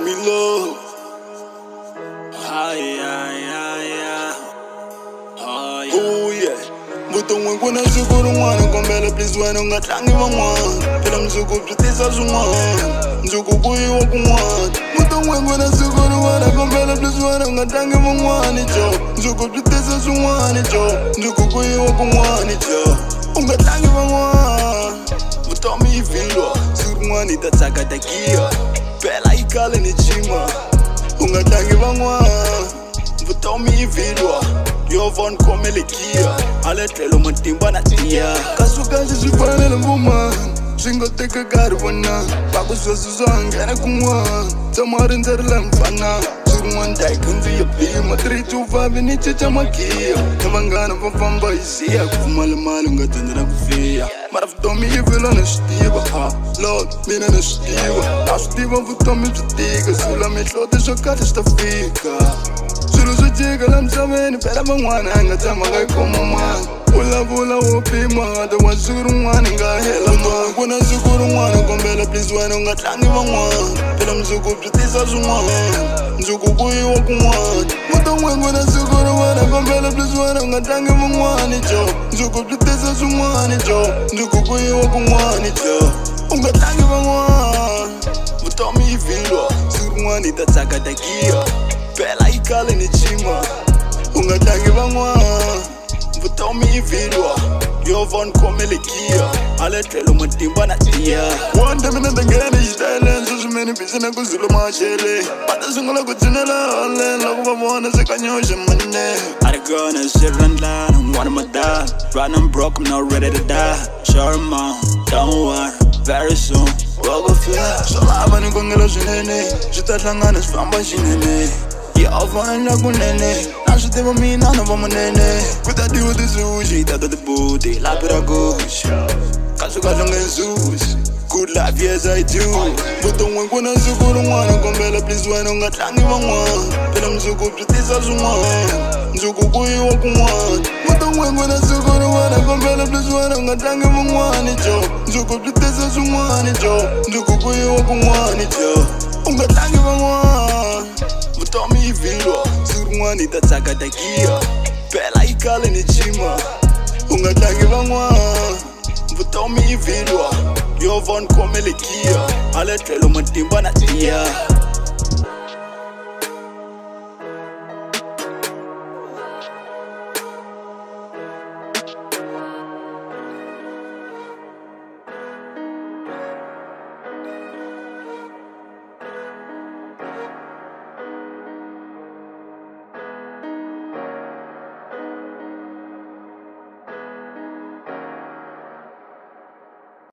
me love. Ay, ay, ay, ay. Ay, oh yeah. Buto when I should go to one and come back, please when I'm not trying even one. Tell them to go to this as one. To go boy, you walk one. Buto when I should go to one and come back, please when I'm not trying even one. To go to this as one. To go boy, you walk one. I'm not trying even one. But tell me if you know. Surmani that's a got a gear. Bella, you call in the chima. I'm not trying even one. But tell me if you know. Yo von komelekia aletlelo matimba na tia kasuka sisifana na mbuma singo teka garwana bakusoso ngena kumwa tamari nzerla mfana surwan dai kunzi yapima 325 ni chicha makia nabangana vafamba isia kumala mali ngatendera kufia maraftomi ivelo na stiva ha lord mina na stiva na stiva vutomi bitiga sula metlote shokata stafika Jika lam sameni pera mangwana anga tama kai komo man Ula bula wopi mada wa zuru mwana nga hela man Kuna zukuru mwana kombela please wano nga tangi mangwana Pela mzuku pritisa zumwana Nzuku kuyi waku mwana Muta mwengu na zukuru mwana kombela please wano nga tangi mangwana jo Nzuku pritisa zumwana jo Nzuku kuyi waku mwana jo Unga tangi mangwana Muta mi ifilwa Zuru mwana itataka takia Bella ikala ni chima ungatangi bangwa vuto mi vidwa yo von komelekia aletlelo matimba na tia wanda mina ndangena isitayele so many bisina kuzulu mashele bata sungula kutsinela online la kuba mona sekanyosha mane I gonna sit and line I'm one of my dad right I'm broke I'm not ready to die sure mom don't worry very soon we'll go fly so lava ni kongela shinene jitahlangana sifamba shinene Yavana kunene, nashutiva mina na vamanene Kuta diwa de sushi, tata de booty, la pera gush Kasuka zonga sushi, good life yes I do Buto when zukuru mwana, kombela please wano nga tangi vangwana Pela mzuku pritisa zumwana, nzuku kuyi waku mwana Buto when zukuru mwana, kombela please wano nga tangi vangwana Nzuku pritisa zumwana nzuku kuyi waku mwana Unga tangi vangwana Tell me if you know, surmani tatsaka takia Bella ikala ni chima ungatangi bangwa But tell me if you know, yo von komelekia aletlelo matimba na tia